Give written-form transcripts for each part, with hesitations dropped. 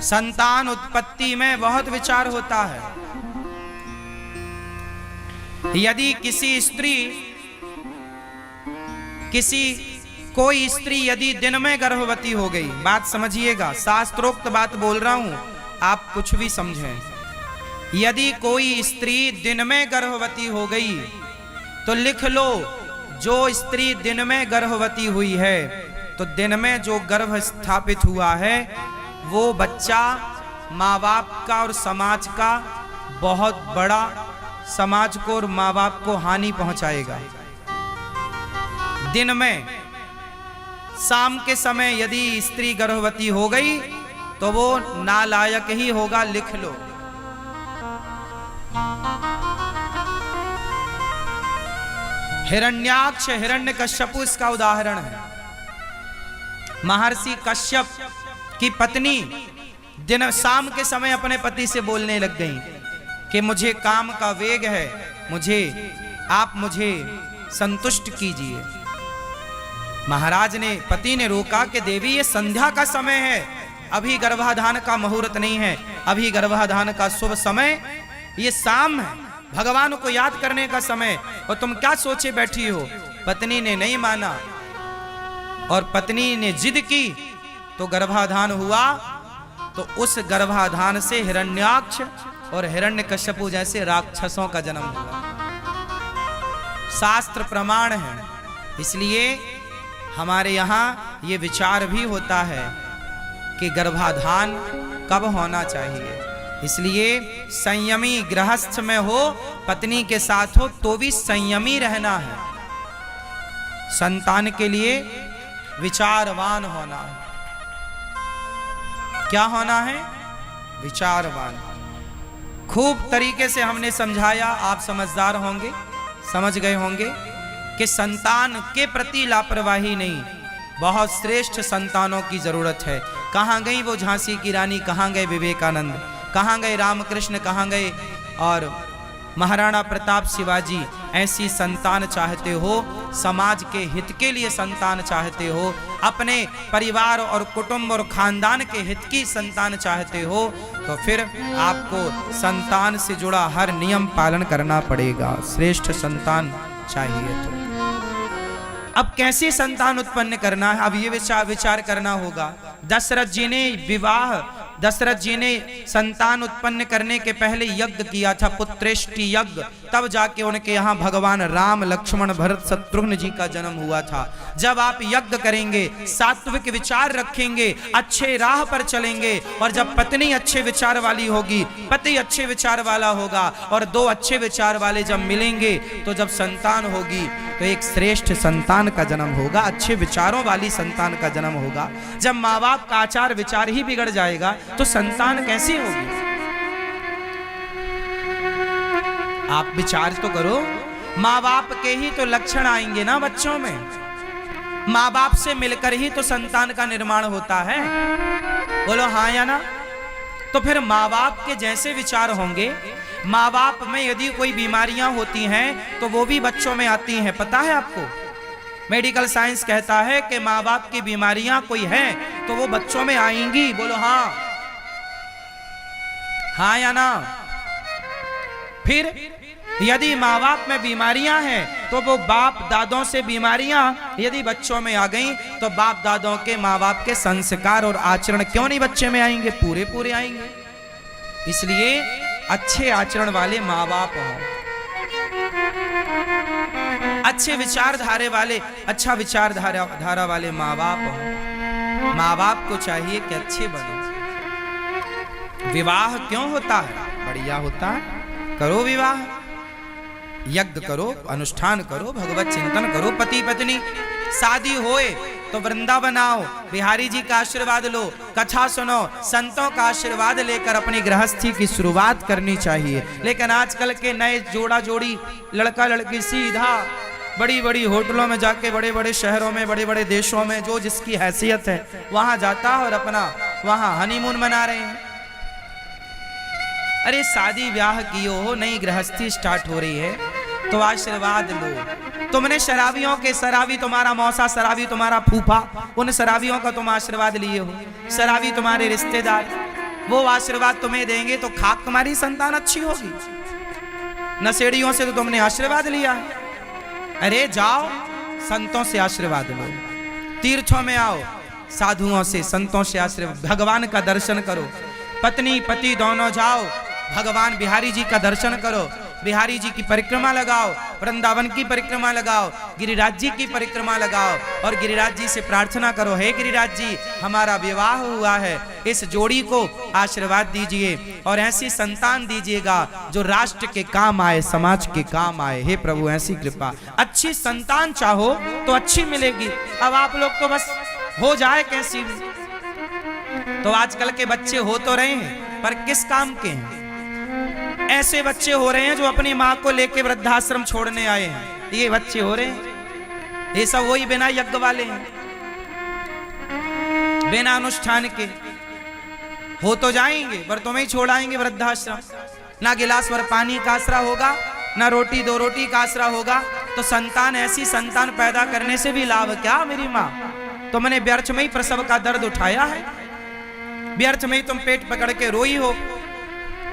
संतान उत्पत्ति में बहुत विचार होता है। यदि कोई स्त्री यदि दिन में गर्भवती हो गई, बात समझिएगा, शास्त्रोक्त बात बोल रहा हूं, आप कुछ भी समझें। यदि कोई स्त्री दिन में गर्भवती हो गई तो लिख लो, जो स्त्री दिन में गर्भवती हुई है तो दिन में जो गर्भ स्थापित हुआ है वो बच्चा माँ बाप का और समाज का बहुत बड़ा, समाज को और माँ बाप को हानि पहुंचाएगा। दिन में शाम के समय यदि स्त्री गर्भवती हो गई तो वो नालायक ही होगा, लिख लो। हिरण्याक्ष हिरण्यकश्यपु इसका उदाहरण है। महर्षि कश्यप की पत्नी दिन शाम के समय अपने पति से बोलने लग गई कि मुझे काम का वेग है, आप मुझे संतुष्ट कीजिए। महाराज ने, पति ने रोका कि देवी ये संध्या का समय है, अभी गर्भाधान का मुहूर्त नहीं है, अभी गर्भाधान का शुभ समय ये शाम है, भगवान को याद करने का समय, और तुम क्या सोचे बैठी हो। पत्नी ने नहीं माना और पत्नी ने जिद की तो गर्भाधान हुआ। तो उस गर्भाधान से हिरण्याक्ष और हिरण्यकश्यपु जैसे राक्षसों का जन्म हुआ। शास्त्र प्रमाण है। इसलिए हमारे यहाँ ये विचार भी होता है कि गर्भाधान कब होना चाहिए। इसलिए संयमी गृहस्थ में हो, पत्नी के साथ हो तो भी संयमी रहना है। संतान के लिए विचारवान होना है। क्या होना है? विचारवान। खूब तरीके से हमने समझाया, आप समझदार होंगे, समझ गए होंगे कि संतान के प्रति लापरवाही नहीं, बहुत श्रेष्ठ संतानों की जरूरत है। कहाँ गई वो झांसी की रानी, कहाँ गए विवेकानंद, कहाँ गए रामकृष्ण, कहाँ गए और महाराणा प्रताप, शिवाजी। ऐसी संतान चाहते हो, समाज के हित के लिए संतान चाहते हो, अपने परिवार और कुटुंब और खानदान के हित की संतान चाहते हो, तो फिर आपको संतान से जुड़ा हर नियम पालन करना पड़ेगा। श्रेष्ठ संतान चाहिए तो अब कैसे संतान उत्पन्न करना है, अब ये विचार करना होगा। दशरथ जी ने संतान उत्पन्न करने के पहले यज्ञ किया था, पुत्रेष्टि यज्ञ, तब जाके उनके यहाँ भगवान राम, लक्ष्मण, भरत, शत्रुघ्न जी का जन्म हुआ था। जब आप यज्ञ करेंगे, सात्विक विचार रखेंगे, अच्छे राह पर चलेंगे, और जब पत्नी अच्छे विचार वाली होगी, पति अच्छे विचार वाला होगा, और दो अच्छे विचार वाले जब मिलेंगे तो जब संतान होगी तो एक श्रेष्ठ संतान का जन्म होगा, अच्छे विचारों वाली संतान का जन्म होगा। जब माँ बाप का आचार विचार ही बिगड़ जाएगा तो संतान कैसी होगी? आप विचार तो करो, माँ बाप के ही तो लक्षण आएंगे ना बच्चों में। माँ बाप से मिलकर ही तो संतान का निर्माण होता है, बोलो हाँ या ना। तो फिर माँ बाप के जैसे विचार होंगे। माँ बाप में यदि कोई बीमारियां होती हैं तो वो भी बच्चों में आती हैं, पता है आपको। मेडिकल साइंस कहता है कि माँ बाप की बीमारियां कोई हैं तो वो बच्चों में आएंगी, बोलो हाँ, हाँ या ना। फिर यदि माँ बाप में बीमारियां हैं तो वो बाप दादों से बीमारियां यदि बच्चों में आ गई तो बाप दादों के, माँ बाप के संस्कार और आचरण क्यों नहीं बच्चे में आएंगे? पूरे पूरे आएंगे। इसलिए अच्छे आचरण वाले माँ बाप हों, अच्छे विचारधारे वाले, अच्छा विचारधारा वाले माँ बाप हों। माँ बाप को चाहिए कि अच्छे बनो। विवाह क्यों होता है? बढ़िया होता है, करो विवाह, यज्ञ करो, अनुष्ठान करो, भगवत चिंतन करो। पति पत्नी शादी होए तो वृंदावन आओ, बिहारी जी का आशीर्वाद लो, कथा सुनो, संतों का आशीर्वाद लेकर अपनी गृहस्थी की शुरुआत करनी चाहिए। लेकिन आजकल के नए जोड़ा जोड़ी, लड़का लड़की सीधा बड़ी बड़ी होटलों में जाके, बड़े बड़े शहरों में, बड़े बड़े देशों में, जो जिसकी हैसियत है वहां जाता है और अपना वहां हनीमून मना रहे हैं। अरे शादी ब्याह कियो हो, नई गृहस्थी स्टार्ट हो रही है तो आशीर्वाद लो। तुमने शराबियों के, शराबी तुम्हारा मौसा, शराबी तुम्हारा फूफा, उन शराबियों का तुम आशीर्वाद लिए हो, शराबी तुम्हारे रिश्तेदार, वो आशीर्वाद तुम्हें देंगे तो खाक तुम्हारी संतान अच्छी होगी। नशेड़ियों से तो तुमने आशीर्वाद लिया है। अरे जाओ संतों से आशीर्वाद लो, तीर्थों में आओ साधुओं से संतों से आशीर्वाद, भगवान का दर्शन करो, पत्नी पति दोनों जाओ भगवान बिहारी जी का दर्शन करो, बिहारी जी की परिक्रमा लगाओ, वृंदावन की परिक्रमा लगाओ, गिरिराज जी की परिक्रमा लगाओ और गिरिराज जी से प्रार्थना करो, हे गिरिराज जी हमारा विवाह हुआ है, इस जोड़ी को आशीर्वाद दीजिए और ऐसी संतान दीजिएगा जो राष्ट्र के काम आए, समाज के काम आए। हे प्रभु ऐसी कृपा, अच्छी संतान चाहो तो अच्छी मिलेगी। अब आप लोग तो बस हो जाए कैसी भी। तो आजकल के बच्चे हो तो रहे हैं पर किस काम के हैं? ऐसे बच्चे हो रहे हैं जो अपनी माँ को लेके वृद्धाश्रम छोड़ने आए हैं, ये बच्चे हो रहे हैं। ये सब वही बिना यज्ञ वाले हैं, बिना अनुष्ठान के हो तो जाएंगे पर तुम्हें ही छोड़ाएंगे वृद्धाश्रम। ना गिलास भर पानी का आसरा होगा, ना रोटी दो रोटी का आसरा होगा। तो संतान, ऐसी संतान पैदा करने से भी लाभ क्या? मेरी माँ तुमने व्यर्थ में ही प्रसव का दर्द उठाया है, व्यर्थ में ही तुम पेट पकड़ के रोई हो।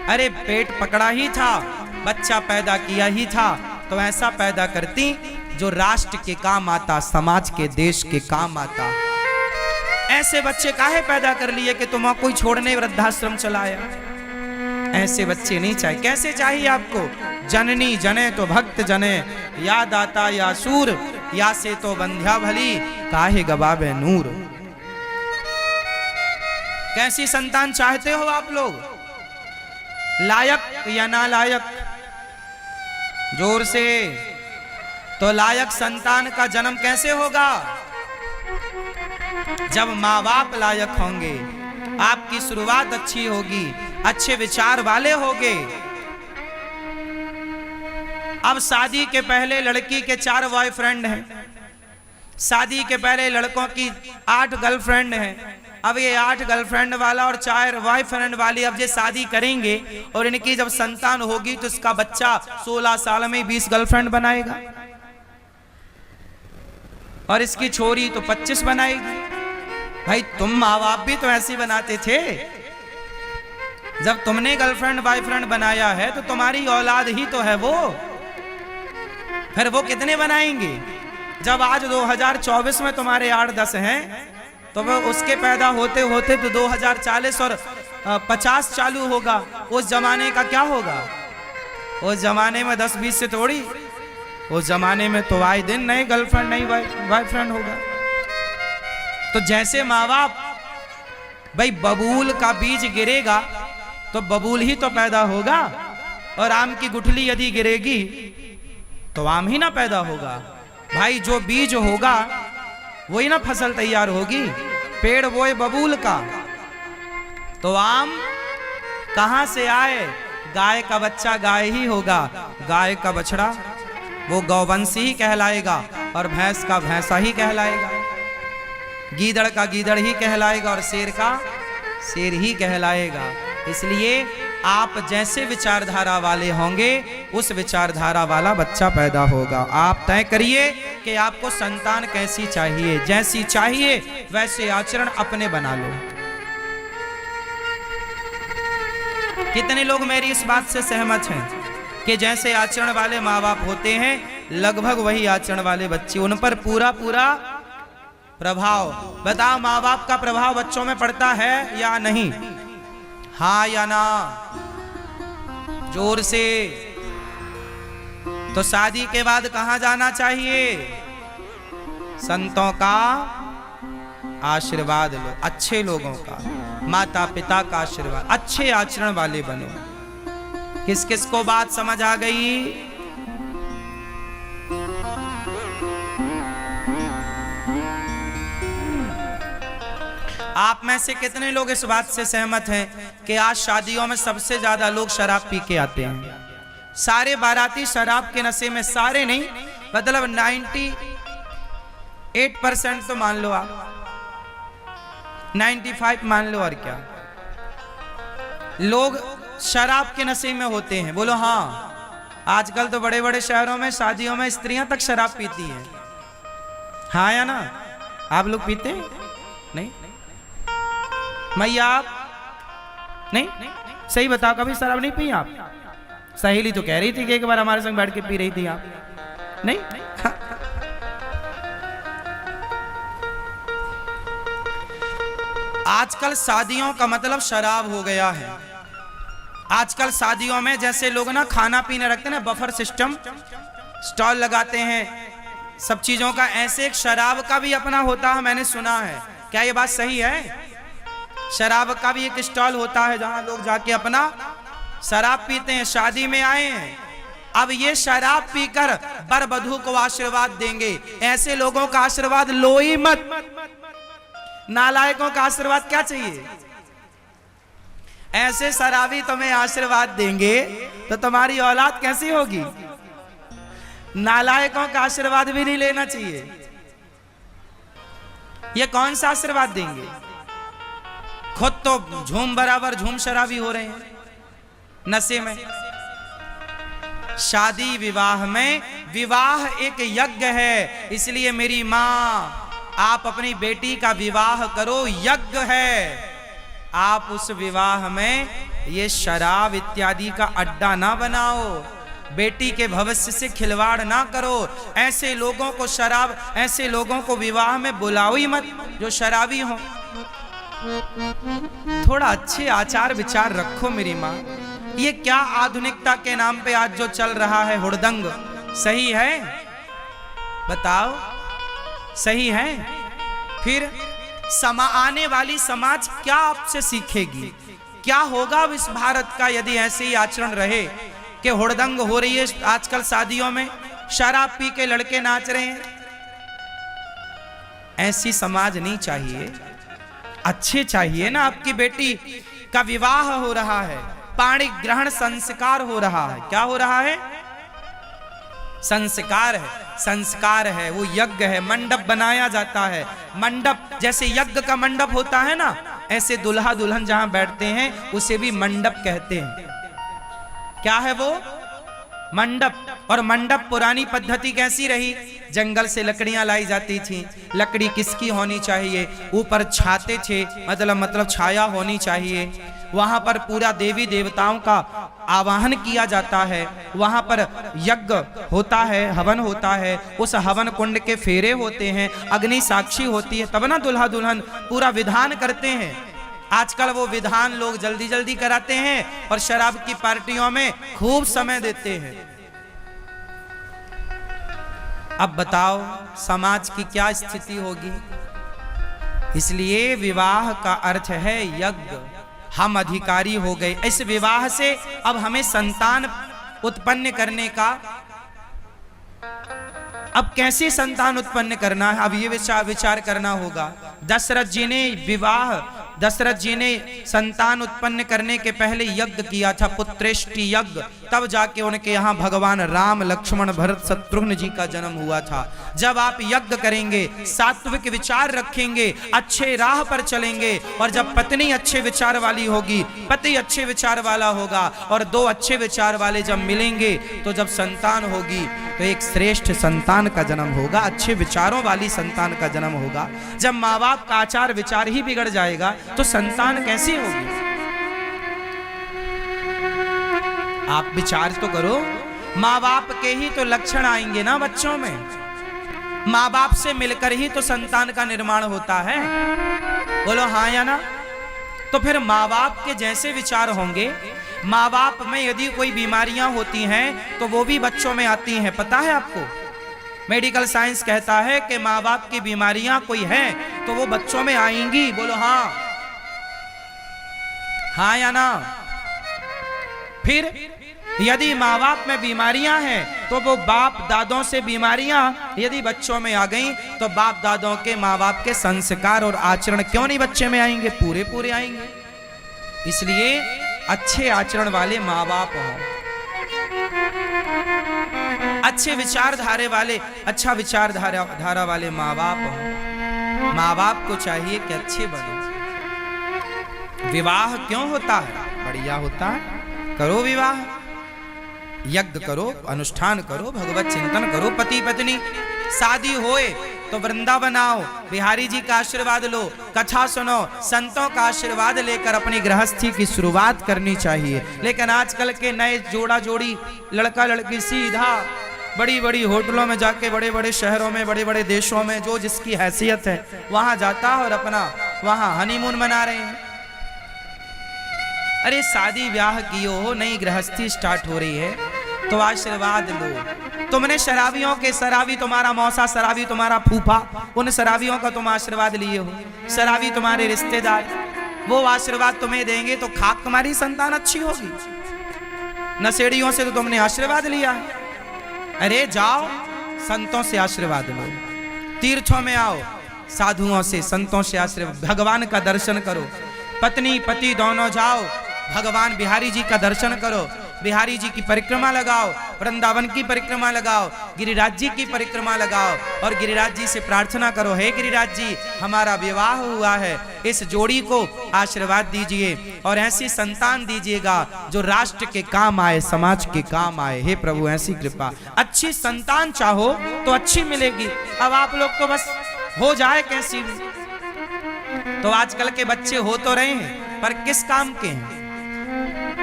अरे पेट पकड़ा ही था, बच्चा पैदा किया ही था तो ऐसा पैदा करती जो राष्ट्र के काम आता, समाज के देश के काम आता। ऐसे बच्चे काहे पैदा कर लिए कि तुम कोई छोड़ने वृद्धाश्रम चलाया? ऐसे बच्चे नहीं चाहिए। कैसे चाहिए आपको? जननी जने तो भक्त जने, या दाता या सूर, या से तो बंध्या भली, काहे गवावे नूर। कैसी संतान चाहते हो आप लोग? लायक या नालायक? जोर से। तो लायक संतान का जन्म कैसे होगा? जब माँ बाप लायक होंगे, आपकी शुरुआत अच्छी होगी, अच्छे विचार वाले होंगे। अब शादी के पहले लड़की के 4 बॉयफ्रेंड हैं, शादी के पहले लड़कों की 8 गर्लफ्रेंड हैं। अब ये 8 गर्लफ्रेंड वाला और 4 बॉयफ्रेंड वाली अब ये शादी करेंगे और इनकी जब संतान होगी तो इसका बच्चा 16 साल में 20 गर्लफ्रेंड बनाएगा और इसकी छोरी तो 25 बनाएगी। भाई तुम माँ बाप भी तो ऐसे बनाते थे। जब तुमने गर्लफ्रेंड बॉयफ्रेंड बनाया है तो तुम्हारी औलाद ही तो है वो, फिर वो कितने बनाएंगे? जब आज 2024 में तुम्हारे 8-10 हैं तो वो उसके पैदा होते होते तो 2040 और 50 चालू होगा। उस जमाने का क्या होगा? उस जमाने में 10-20 से थोड़ी, उस जमाने में तो आए दिन नए गर्लफ्रेंड नई बॉयफ्रेंड होगा। तो जैसे माँ बाप, भाई बबूल का बीज गिरेगा तो बबूल ही तो पैदा होगा, और आम की गुठली यदि गिरेगी तो आम ही ना पैदा होगा। भाई जो बीज होगा वही ना फसल तैयार होगी। पेड़ बोए बबूल का तो आम कहां से आए? गाय का बच्चा गाय ही होगा, गाय का बछड़ा वो गौवंशी ही कहलाएगा और भैंस का भैंसा ही कहलाएगा, गीदड़ का गीदड़ ही कहलाएगा और शेर का शेर ही कहलाएगा। इसलिए आप जैसे विचारधारा वाले होंगे उस विचारधारा वाला बच्चा पैदा होगा। आप तय करिए कि आपको संतान कैसी चाहिए, जैसी चाहिए वैसे आचरण अपने बना लो। कितने लोग मेरी इस बात से सहमत हैं कि जैसे आचरण वाले माँ बाप होते हैं लगभग वही आचरण वाले बच्चे, उन पर पूरा पूरा प्रभाव। बताओ माँ बाप का प्रभाव बच्चों में पड़ता है या नहीं? हाँ या ना? जोर से। तो शादी के बाद कहां जाना चाहिए? संतों का आशीर्वाद लो, अच्छे लोगों का, माता पिता का आशीर्वाद, अच्छे आचरण वाले बनो। किस किस को बात समझ आ गई? आप में से कितने लोग इस बात से सहमत हैं कि आज शादियों में सबसे ज्यादा लोग शराब पी के आते हैं? सारे बाराती शराब के नशे में, सारे नहीं मतलब 98% तो मान लो आप, 95 मान लो। और क्या लोग शराब के नशे में होते हैं? बोलो हाँ। आजकल तो बड़े बड़े शहरों में शादियों में स्त्रियां तक शराब पीती हैं। हाँ या ना? आप लोग पीते हैं? नहीं? मैया नहीं? सही बताओ, कभी शराब नहीं पी आप? सहेली तो कह रही थी कि एक बार हमारे संग बैठ के पी रही थी आप, नहीं? हाँ। आजकल शादियों का मतलब शराब हो गया है। आजकल शादियों में जैसे लोग ना खाना पीना रखते हैं ना, बफर सिस्टम, स्टॉल लगाते हैं सब चीजों का, ऐसे एक शराब का भी अपना होता है, मैंने सुना है। क्या ये बात सही है? शराब का भी एक स्टॉल होता है जहां लोग जाके अपना शराब पीते हैं, शादी में आए हैं। अब ये शराब पीकर वर वधू को आशीर्वाद देंगे। ऐसे लोगों का आशीर्वाद लो ही मत। नालायकों का आशीर्वाद क्या चाहिए? ऐसे शराबी तुम्हें आशीर्वाद देंगे तो तुम्हारी औलाद कैसी होगी? नालायकों का आशीर्वाद भी नहीं लेना चाहिए। ये कौन सा आशीर्वाद देंगे? खुद तो झूम बराबर झूम शराबी हो रहे हैं नशे में। शादी विवाह में, विवाह एक यज्ञ है, इसलिए मेरी मां आप अपनी बेटी का विवाह करो, यज्ञ है। आप उस विवाह में ये शराब इत्यादि का अड्डा ना बनाओ, बेटी के भविष्य से खिलवाड़ ना करो। ऐसे लोगों को शराब, ऐसे लोगों को विवाह में बुलाओ ही मत जो शराबी हो। थोड़ा अच्छे आचार विचार रखो मेरी माँ। ये क्या आधुनिकता के नाम पे आज जो चल रहा है हुड़दंग, सही है? बताओ, सही है? फिर आने वाली समाज क्या आपसे सीखेगी? क्या होगा इस भारत का यदि ऐसे ही आचरण रहे कि हुड़दंग हो रही है आजकल शादियों में, शराब पी के लड़के नाच रहे हैं? ऐसी समाज नहीं चाहिए। अच्छे चाहिए ना। आपकी बेटी का विवाह हो रहा है, पाणी ग्रहण संस्कार हो रहा है। क्या हो रहा है? संस्कार है, संस्कार है, वो यज्ञ है। मंडप बनाया जाता है। मंडप जैसे यज्ञ का मंडप होता है ना, ऐसे दुल्हा दुल्हन जहां बैठते हैं उसे भी मंडप कहते हैं। क्या है वो? मंडप। और मंडप पुरानी पद्धति कैसी रही? जंगल से लकड़ियां लाई जाती थी। लकड़ी किसकी होनी चाहिए? ऊपर छाते थे, मतलब छाया होनी चाहिए। वहां पर पूरा देवी देवताओं का आवाहन किया जाता है। वहां पर यज्ञ होता है, हवन होता है। उस हवन कुंड के फेरे होते हैं, अग्नि साक्षी होती है, तब ना दुल्हा दुल्हन पूरा विधान करते हैं। आजकल वो विधान लोग जल्दी जल्दी कराते हैं और शराब की पार्टियों में खूब समय देते हैं। अब बताओ समाज की क्या स्थिति होगी? इसलिए विवाह का अर्थ है यज्ञ। हम अधिकारी हो गए इस विवाह से। अब हमें संतान उत्पन्न करने का, अब कैसे संतान उत्पन्न करना है, अब ये विचार करना होगा। दशरथ जी ने संतान उत्पन्न करने के पहले यज्ञ किया था, पुत्रेष्टि यज्ञ। तब जाके उनके यहाँ भगवान राम, लक्ष्मण, भरत, शत्रुघ्न जी का जन्म हुआ था। जब आप यज्ञ करेंगे, सात्विक विचार रखेंगे, अच्छे राह पर चलेंगे, और जब पत्नी अच्छे विचार वाली होगी, पति अच्छे विचार वाला होगा, और दो अच्छे विचार वाले जब मिलेंगे तो जब संतान होगी तो एक श्रेष्ठ संतान का जन्म होगा, अच्छे विचारों वाली संतान का जन्म होगा। जब माँ बाप का आचार विचार ही बिगड़ जाएगा तो संतान कैसी होगी? आप विचार तो करो। माँ बाप के ही तो लक्षण आएंगे ना बच्चों में। माँ बाप से मिलकर ही तो संतान का निर्माण होता है। बोलो हाँ या ना? तो फिर माँ बाप के जैसे विचार होंगे। माँ बाप में यदि कोई बीमारियां होती हैं तो वो भी बच्चों में आती हैं। पता है आपको? मेडिकल साइंस कहता है कि माँ बाप की बीमारियां कोई हैं तो वो बच्चों में आएंगी। बोलो हाँ, हाँ या ना? फिर यदि माँ बाप में बीमारियां हैं तो वो बाप दादों से बीमारियां यदि बच्चों में आ गई तो बाप दादों के, माँ बाप के संस्कार और आचरण क्यों नहीं बच्चे में आएंगे? पूरे पूरे आएंगे। इसलिए अच्छे आचरण वाले माँ बाप हों, अच्छे विचारधारे वाले, अच्छा विचारधारा वाले माँ बाप हों। माँ बाप को चाहिए कि अच्छे बनो। विवाह क्यों होता है? बढ़िया होता है। करो विवाह, यज्ञ करो, अनुष्ठान करो, भगवत चिंतन करो। पति पत्नी शादी होए तो वृंदावन आओ, बिहारी जी का आशीर्वाद लो, कथा सुनो, संतों का आशीर्वाद लेकर अपनी गृहस्थी की शुरुआत करनी चाहिए। लेकिन आजकल के नए जोड़ा जोड़ी लड़का लड़की सीधा बड़ी बड़ी होटलों में जाके, बड़े बड़े शहरों में, बड़े बड़े देशों में, जो जिसकी हैसियत है वहां जाता है और अपना वहां हनीमून मना रहे हैं। अरे शादी ब्याह कियो हो, नई गृहस्थी स्टार्ट हो रही है तो आशीर्वाद लो। तुमने शराबियों के, शराबी तुम्हारा मौसा, शराबी तुम्हारा फूफा, उन शराबियों का तुम आशीर्वाद लिए हो, शराबी तुम्हारे रिश्तेदार, वो आशीर्वाद तुम्हें देंगे तो खाक तुम्हारी संतान अच्छी होगी। नशेड़ियों से तो तुमने आशीर्वाद लिया है। अरे जाओ संतों से आशीर्वाद लो, तीर्थों में आओ, साधुओं से, संतों से आशीर्वाद, भगवान का दर्शन करो, पत्नी पति दोनों जाओ, भगवान बिहारी जी का दर्शन करो, बिहारी जी की परिक्रमा लगाओ, वृंदावन की परिक्रमा लगाओ, गिरिराज जी की परिक्रमा लगाओ और गिरिराज जी से प्रार्थना करो, हे गिरिराज जी हमारा विवाह हुआ है, इस जोड़ी को आशीर्वाद दीजिए और ऐसी संतान दीजिएगा जो राष्ट्र के काम आए, समाज के काम आए। हे प्रभु ऐसी कृपा, अच्छी संतान चाहो तो अच्छी मिलेगी। अब आप लोग तो बस हो जाए कैसी भी, तो आजकल के बच्चे हो तो रहे हैं पर किस काम के हैं?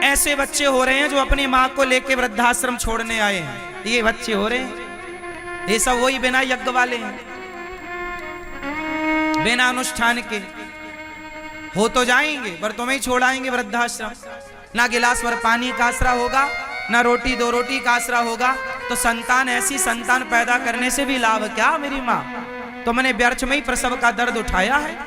ऐसे बच्चे हो रहे हैं जो अपनी माँ को लेके वृद्धाश्रम छोड़ने आए हैं, ये बच्चे हो रहे हैं। ये सब वही बिना यज्ञ वाले हैं, बिना अनुष्ठान के हो तो जाएंगे पर तुम्हें ही छोड़ाएंगे वृद्धाश्रम। ना गिलास भर पानी का आसरा होगा, ना रोटी दो रोटी का आसरा होगा। तो संतान, ऐसी संतान पैदा करने से भी लाभ क्या? मेरी माँ तुमने व्यर्थ में ही प्रसव का दर्द उठाया है।